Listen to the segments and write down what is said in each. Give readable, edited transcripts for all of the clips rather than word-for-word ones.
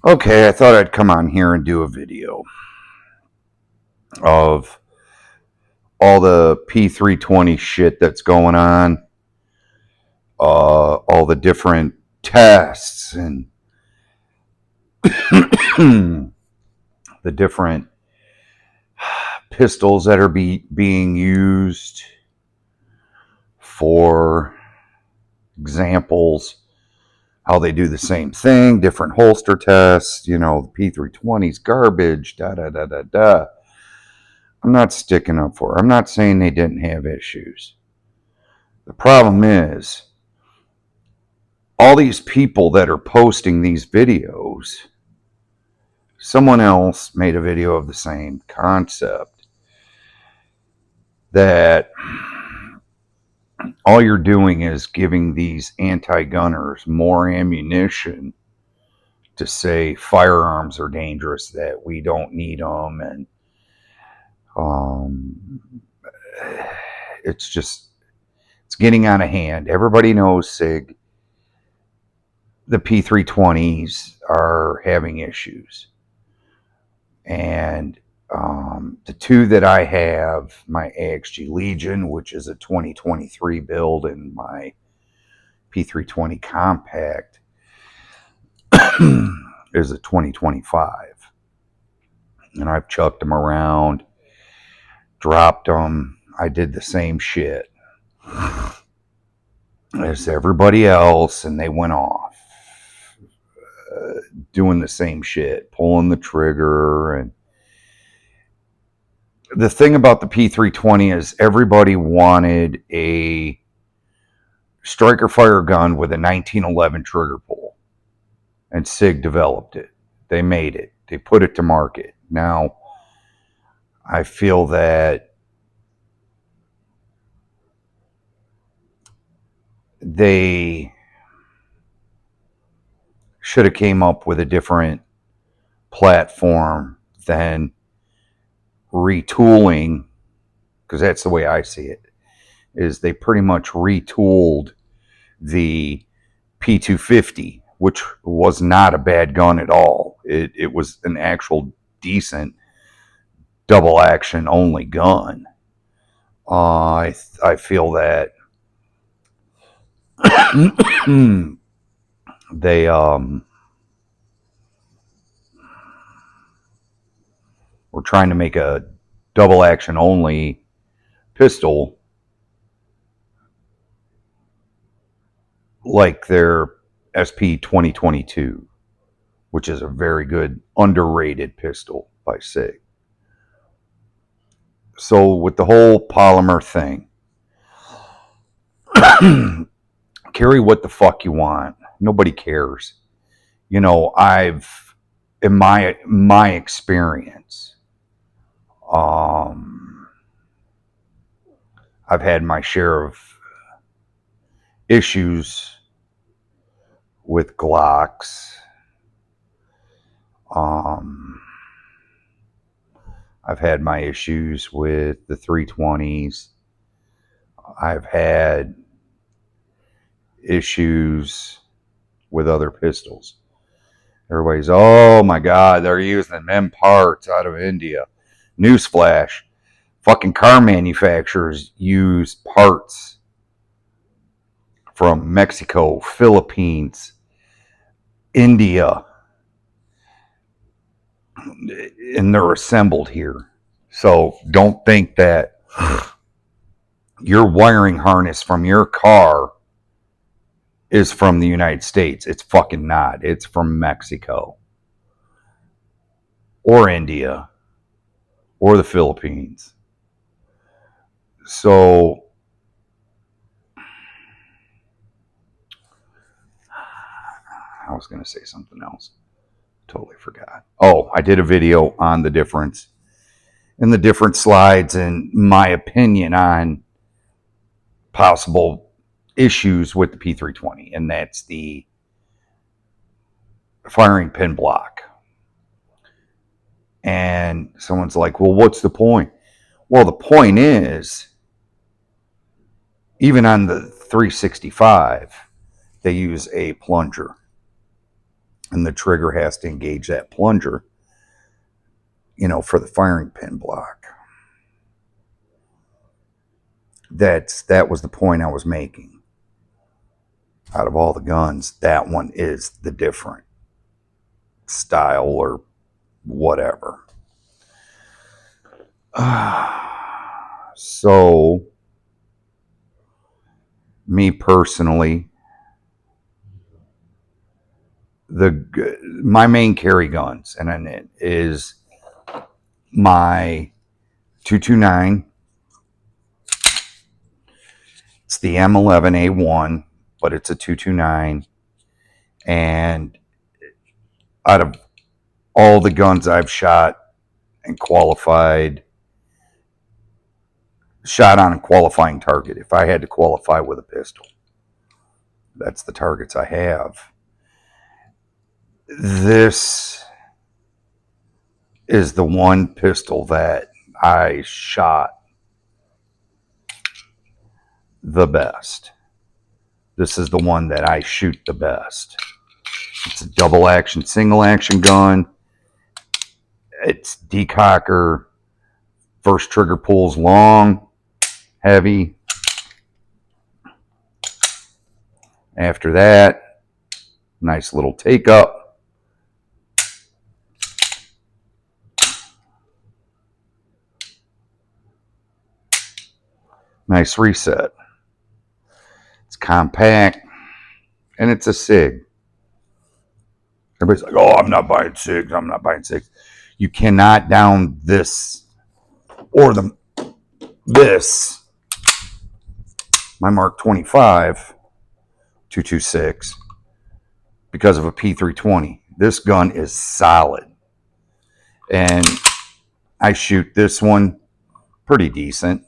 Okay, I thought I'd come on here and do a video of all the P320 shit that's going on, all the different tests and the different pistols that are being used. For examples, how they do the same thing, different holster tests, the P320's garbage, da da da da da. I'm not sticking up for it. I'm not saying they didn't have issues. The problem is, all these people that are posting these videos, someone else made a video of the same concept, that all you're doing is giving these anti-gunners more ammunition to say firearms are dangerous, that we don't need them, and it's getting out of hand. Everybody knows SIG, the P320s are having issues, and the two that I have, my AXG Legion, which is a 2023 build, and my P320 Compact is a 2025. And I've chucked them around, dropped them. I did the same shit as everybody else, and they went off doing the same shit, pulling the trigger. And the thing about the P320 is everybody wanted a striker fire gun with a 1911 trigger pull, and SIG developed it. They made it. They put it to market. Now, I feel that they should have came up with a different platform than retooling, because that's the way I see it, is they pretty much retooled the P250, which was not a bad gun at all. It was an actual decent double action only gun. I feel that they were trying to make a double action only pistol like their SP 2022, which is a very good underrated pistol by SIG. So with the whole polymer thing, carry what the fuck you want. Nobody cares. I've, in my experience, I've had my share of issues with Glocks. I've had my issues with the 320s. I've had issues with other pistols. Everybody's, oh my God, they're using them parts out of India. Newsflash, fucking car manufacturers use parts from Mexico, Philippines, India, and they're assembled here. So don't think that your wiring harness from your car is from the United States. It's fucking not. It's from Mexico or India or the Philippines. So I was going to say something else. Totally forgot. Oh, I did a video on the difference in the different slides and my opinion on possible issues with the P320, and that's the firing pin block. And someone's like, well, what's the point? Well, the point is, even on the 365, they use a plunger. and the trigger has to engage that plunger, for the firing pin block. That was the point I was making. Out of all the guns, that one is the different style or whatever. So, me personally, my main carry guns, and it is my 229. It's the M11A1, but it's a 229. And out of all the guns I've shot and shot on a qualifying target, if I had to qualify with a pistol, that's the targets I have. This is the one pistol that I shot the best. This is the one that I shoot the best. It's a double action, single action gun. It's decocker. First trigger pull's long, heavy. After that, nice little take up. Nice reset. It's compact, and it's a SIG. Everybody's like, oh, I'm not buying SIGs. I'm not buying SIGs. You cannot down this or this, my Mark 25 226, because of a P320. This gun is solid. And I shoot this one pretty decent.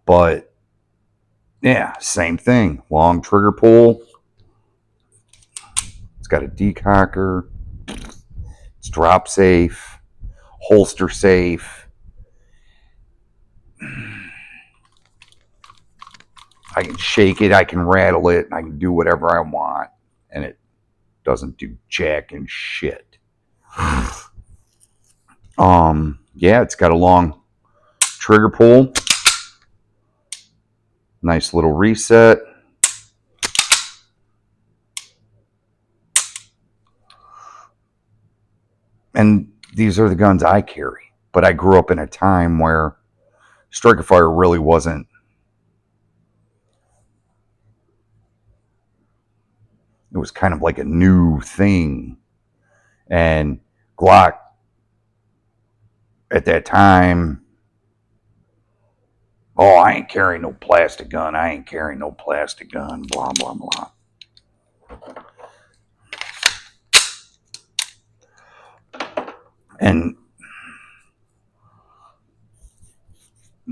But, yeah, same thing. Long trigger pull. It's got a decocker. It's drop safe. Holster safe. I can shake it. I can rattle it. I can do whatever I want. And it doesn't do jack and shit. Yeah, it's got a long trigger pull. Nice little reset. And these are the guns I carry. But I grew up in a time where striker fire really wasn't. It was kind of like a new thing. And Glock at that time, oh, I ain't carrying no plastic gun. I ain't carrying no plastic gun. Blah, blah, blah. And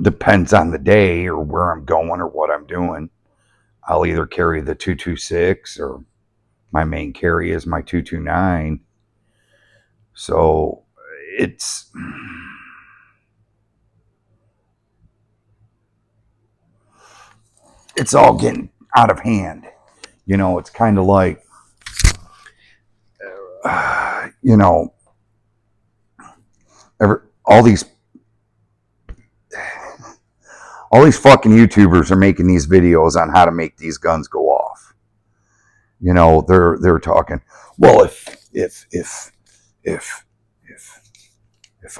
depends on the day or where I'm going or what I'm doing. I'll either carry the 226 or my main carry is my 229. So it's all getting out of hand. It's kind of like, all these fucking YouTubers are making these videos on how to make these guns go off. They're talking, well, if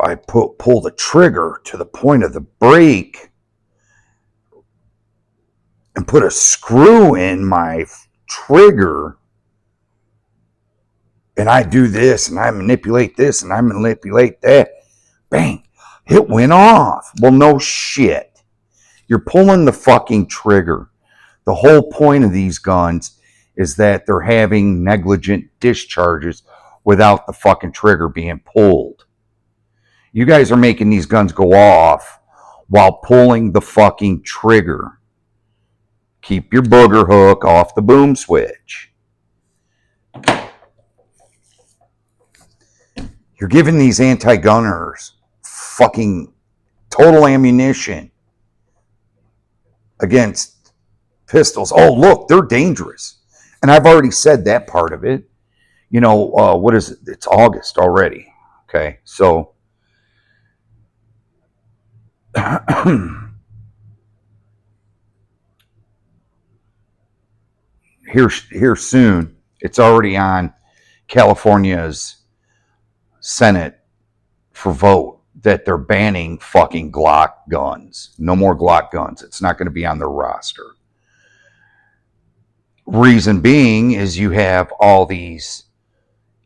I pull the trigger to the point of the break and put a screw in my trigger and I do this and I manipulate this and I manipulate that, bang, it went off. Well, no shit. You're pulling the fucking trigger. The whole point of these guns is that they're having negligent discharges without the fucking trigger being pulled. You guys are making these guns go off while pulling the fucking trigger. Keep your booger hook off the boom switch. You're giving these anti-gunners fucking total ammunition against pistols. Oh, look, they're dangerous. And I've already said that part of it. what is it? It's August already. Okay, so here soon, it's already on California's Senate for vote that they're banning fucking Glock guns. No more Glock guns. It's not going to be on their roster. Reason being is you have all these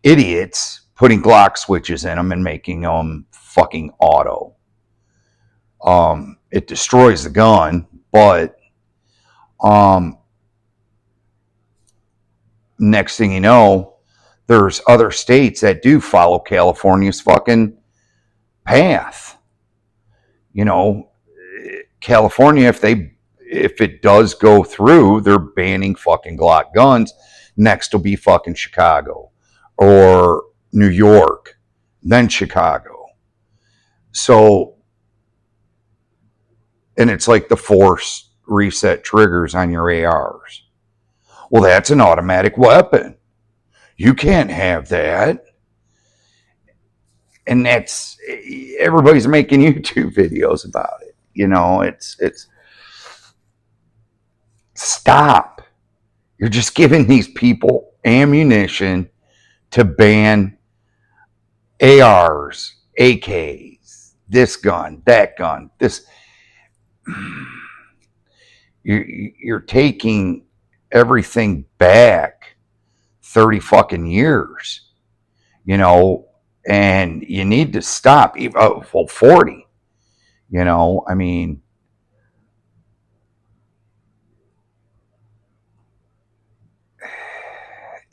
idiots putting Glock switches in them and making them fucking auto. It destroys the gun, but next thing you know, there's other states that do follow California's fucking path. California, if it does go through, they're banning fucking Glock guns. Next will be fucking Chicago or New York, then Chicago. So, and it's like the force reset triggers on your ARs. Well, that's an automatic weapon. You can't have that. And that's, everybody's making YouTube videos about it. It's stop. You're just giving these people ammunition to ban ARs, AKs, this gun, that gun, this. You're taking everything back 30 fucking years, and you need to stop. 40, I mean,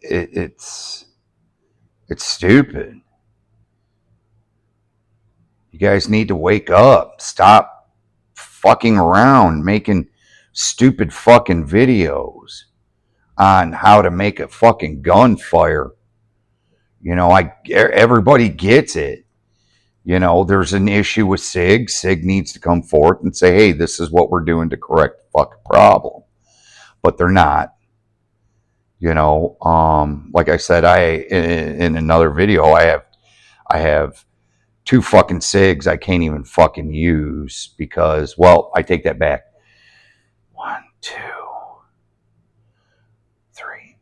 it's stupid. You guys need to wake up. Stop fucking around making stupid fucking videos on how to make a fucking gunfire. Everybody gets it. There's an issue with SIG. SIG needs to come forth and say, hey, this is what we're doing to correct the fucking problem. But they're not. Like I said, in another video, I have 2 fucking SIGs I can't even fucking use because, well, I take that back. 1, 2, 3.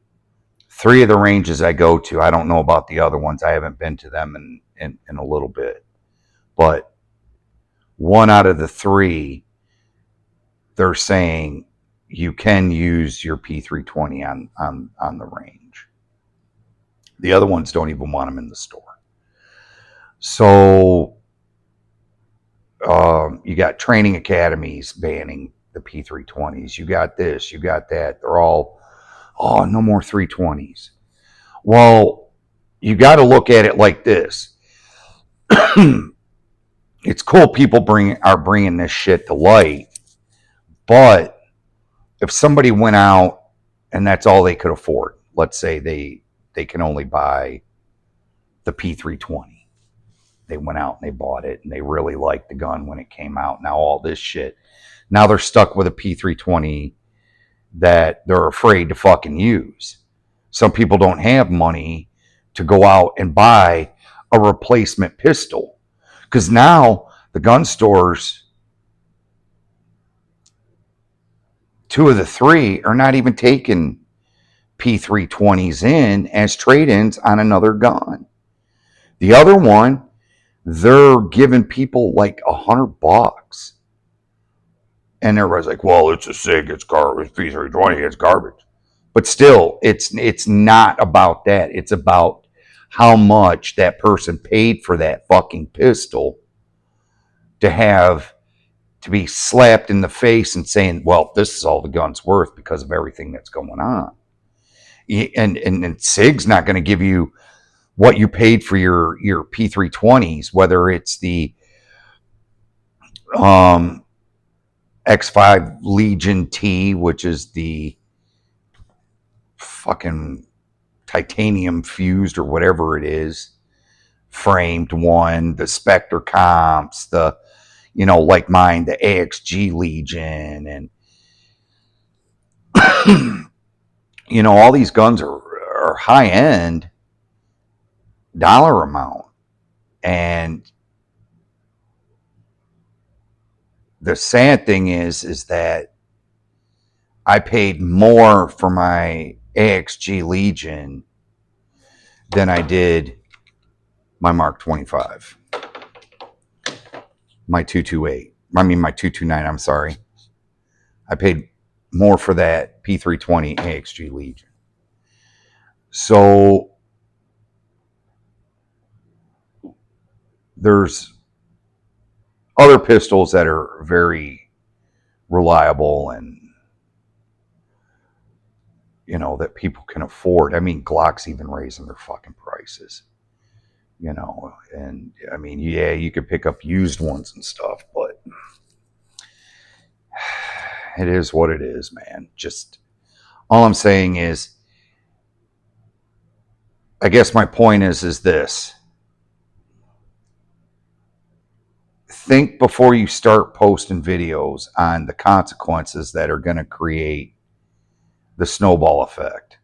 3 of the ranges I go to, I don't know about the other ones. I haven't been to them in a little bit. But 1 out of the 3, they're saying you can use your P320 on the range. The other ones don't even want them in the store. So you got training academies banning the P320s. You got this, you got that. They're all, no more 320s. Well, you got to look at it like this. It's cool people are bringing this shit to light, but if somebody went out and that's all they could afford, let's say they can only buy the P320. They went out and they bought it and they really liked the gun when it came out. Now all this shit. Now they're stuck with a P320 that they're afraid to fucking use. Some people don't have money to go out and buy a replacement pistol. Because now the gun stores, 2 of the 3 are not even taking P320s in as trade-ins on another gun. The other one, they're giving people like $100. And everybody's like, well, it's a SIG, it's garbage, P320, it's garbage. But still, it's not about that. It's about how much that person paid for that fucking pistol to be slapped in the face and saying, well, this is all the gun's worth because of everything that's going on. And SIG's not going to give you what you paid for your P320s, whether it's the X5 Legion T, which is the fucking titanium fused or whatever it is, framed one, the Spectre comps, the, like mine, the AXG Legion, and all these guns are high end, dollar amount. And the sad thing is that I paid more for my AXG Legion than I did my Mark 25, my 228. I mean, my 229, I'm sorry. I paid more for that P320 AXG Legion. So there's other pistols that are very reliable and, you know, that people can afford. I mean, Glock's even raising their fucking prices, you know, and I mean, yeah, you could pick up used ones and stuff, but it is what it is, man. Just all I'm saying is, I guess my point is this. Think before you start posting videos on the consequences that are going to create the snowball effect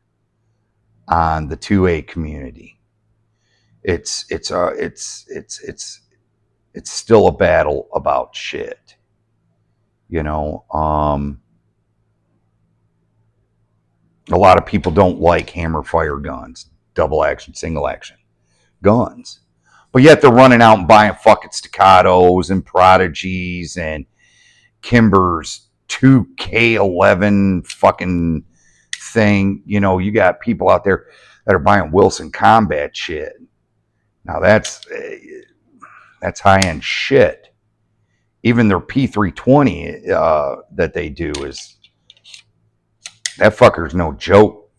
on the 2A community. It's still a battle about shit, you know. A lot of people don't like hammer fire guns, double action, single action guns, but yet they're running out and buying fucking Staccatos and Prodigies and Kimber's 2K11 fucking thing. You know, you got people out there that are buying Wilson Combat shit. Now that's high end shit. Even their P320 that they do is, that fucker's no joke.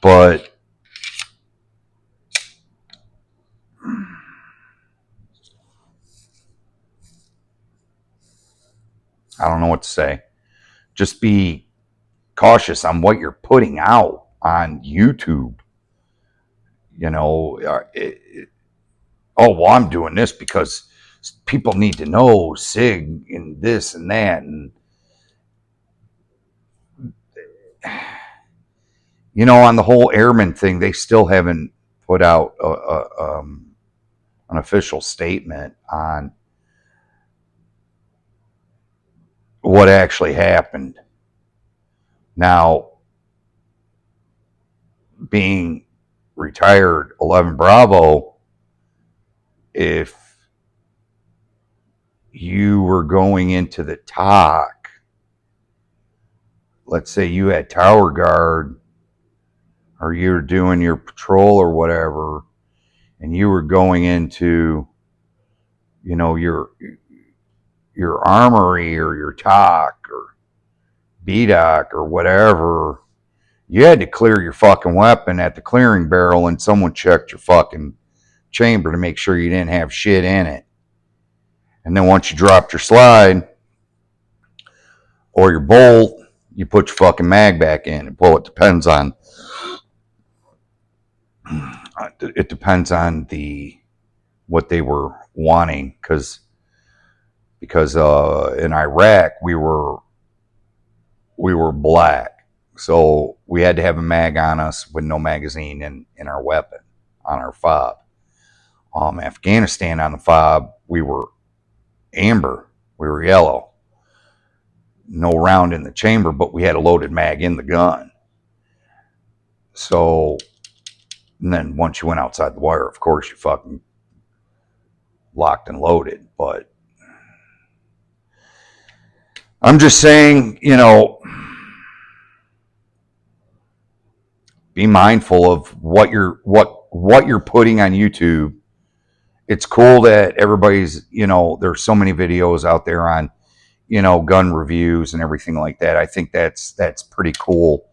But I don't know what to say. Just be cautious on what you're putting out on YouTube. You know, oh, well, I'm doing this because people need to know SIG and this and that. And, you know, on the whole airman thing, they still haven't put out an official statement on what actually happened. Now, being retired 11 Bravo, if you were going into the TOC, let's say you had tower guard or you were doing your patrol or whatever, and you were going into, you know, your armory or your TOC or BDOC or whatever, you had to clear your fucking weapon at the clearing barrel, and someone checked your fucking chamber to make sure you didn't have shit in it. And then once you dropped your slide or your bolt, you put your fucking mag back in. Well, it depends on what they were wanting, because in Iraq we were black, so we had to have a mag on us with no magazine in our weapon on our fob. Afghanistan, on the fob we were amber, we were yellow, no round in the chamber, but we had a loaded mag in the gun. So, and then once you went outside the wire, of course you fucking locked and loaded. But I'm just saying, you know, be mindful of what you're putting on YouTube. It's cool that everybody's, you know, there's so many videos out there on, you know, gun reviews and everything like that. I think that's pretty cool,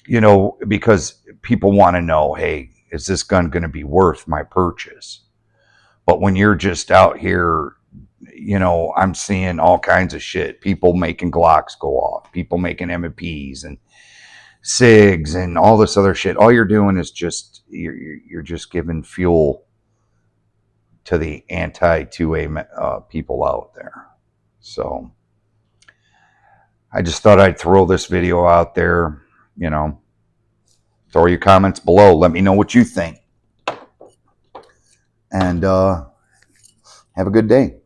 you know, because people want to know, hey, is this gun going to be worth my purchase? But when you're just out here, you know, I'm seeing all kinds of shit. People making Glocks go off, people making M&Ps and SIGs and all this other shit. All you're doing is just, you're just giving fuel to the anti-2A people out there. So I just thought I'd throw this video out there, you know. Throw your comments below. Let me know what you think. And have a good day.